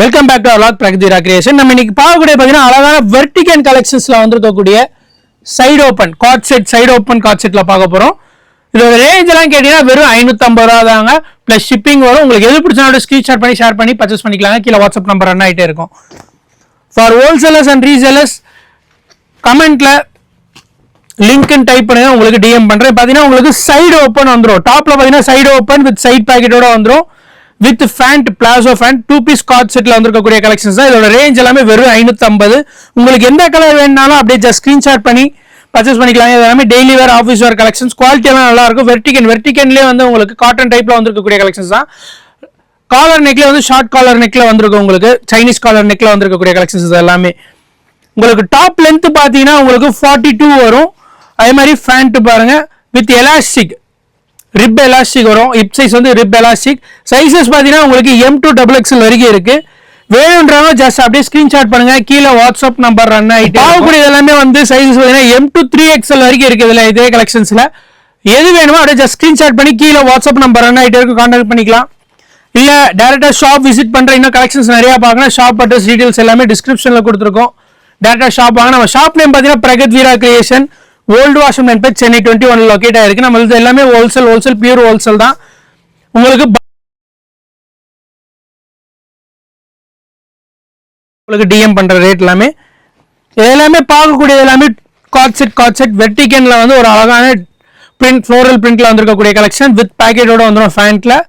Welcome back to vlog Pragatheera creation. நம்ம இன்னைக்கு பார்க்கக்கூடிய பார்த்தீங்கன்னா அழகான வெர்டிகன் கலெக்ஷன்ஸ்ல வந்திருக்கக்கூடிய side open card set side open card செட்ல பார்க்க போறோம். இதோட ரேஞ்ச் எல்லாம் கேட்டீங்கன்னா வெறும் 550 ரூபா தாங்க. பிளஸ் ஷிப்பிங் வரும். உங்களுக்கு எது பிடிச்சாலும் ஸ்கிரீன்ஷாட் பண்ணி ஷேர் பண்ணி பர்ச்சேஸ் பண்ணிக்கலாங்க. கீழே வாட்ஸ்அப் நம்பர் ரன் ஆகிட்டே இருக்கும். ஃபார் ஹோல்சேலர்ஸ் அண்ட் ரீசேலர்ஸ் கமெண்ட்ல லிங்க்னு டைப் பண்ணுங்க. உங்களுக்கு டிஎம் பண்றேன். பார்த்தீங்கன்னா உங்களுக்கு சைடு ஓப்பன் வந்துடும். டாப்ல பார்த்தீங்கன்னா சைடு ஓப்பன் வித் சைட் பாக்கெட்டோட வந்துடும். With pant palazzo pant 2 piece coord செட்ல வந்திருக்கக்கூடிய கலெக்ஷன்ஸ் தான். இதோட ரேஞ்ச் எல்லாமே வெறும் 550. உங்களுக்கு எந்த கலர் வேணும்னாலும் அப்படியே ஜஸ்ட் ஸ்கிரீன்ஷாட் பண்ணி பர்ச்சேஸ் பண்ணிக்கலாம். இது எல்லாமே டெய்லி வேர் ஆஃபீஸ் வேர் கலெக்ஷன்ஸ். குவாலிட்டி எல்லாம் நல்லா இருக்கும். வெர்டிகன்லேயே வந்து உங்களுக்கு காட்டன் டைப்ல வந்திருக்கக்கூடிய கலெக்ஷன்ஸ் தான். காலர் நெக்ல வந்து ஷார்ட் காலர் நெக்ல வந்திருக்கும். உங்களுக்கு சைனீஸ் காலர் நெக்ல வந்திருக்கக்கூடிய கலெக்ஷன்ஸ் எல்லாமே. உங்களுக்கு டாப் லென்த் பார்த்தீங்கன்னா உங்களுக்கு 42 வரும். அதே மாதிரி ஃபேண்ட் பாருங்க வித் எலாஸ்டிக் ரிப் எலாஸ்டிக் வரும். ஹிப் சைஸ் வந்து ரிப் எலாஸ்டிக். சைஸஸ் பார்த்தீங்கன்னா உங்களுக்கு M2 XXL வரைக்கும் இருக்கு. வேணுன்றவங்க ஜஸ்ட் அப்படியே ஸ்கிரீன்ஷாட் பண்ணுங்க. கீழே வாட்ஸ்அப் நம்பர் ரன் ஆகிட்டு ஆகக்கூடிய எல்லாமே வந்து சைஸஸ் பார்த்தீங்கன்னா M2 3XL வரைக்கும் இருக்கு. இதில் இதே கலெக்ஷன்ஸ்ல எது வேணுமோ அப்படியே ஜஸ்ட் ஸ்கிரீன்ஷாட் பண்ணி கீழே வாட்ஸ்அப் நம்பர் ரன் ஆகிட்டே இருக்கு. கான்டாக்ட் பண்ணிக்கலாம். இல்ல டேரக்டா ஷாப் விசிட் பண்ற இன்னும் கலெக்ஷன்ஸ் நிறைய பார்க்கணும். ஷாப் அட்ரஸ் டீடைல்ஸ் எல்லாமே டிஸ்கிரிப்ஷன்ல கொடுத்துருக்கோம். டேரக்டா ஷாப் வாங்க. நம்ம ஷாப் நேம் பார்த்தீங்கன்னா பிரகதீரா கிரியேஷன், ஓல்டு வாஷம் மென்பேட், சென்னை 21 லொக்கேட் ஆயிருக்கு. நம்ம எல்லாமே ஹோல்சேல் பியூர் ஹோல்சேல் தான். உங்களுக்கு டிஎம் பண்ற ரேட் எல்லாமே பார்க்கக்கூடிய எல்லாமே கார்ட் செட் வெர்டிகன்ல வந்து ஒரு அழகான பிரிண்ட் ஃப்ளோரல் பிரிண்ட்ல வந்திருக்கக்கூடிய கலெக்ஷன் வித் பேக்கெட்டோட வந்துடும் ஃபேண்ட்ல.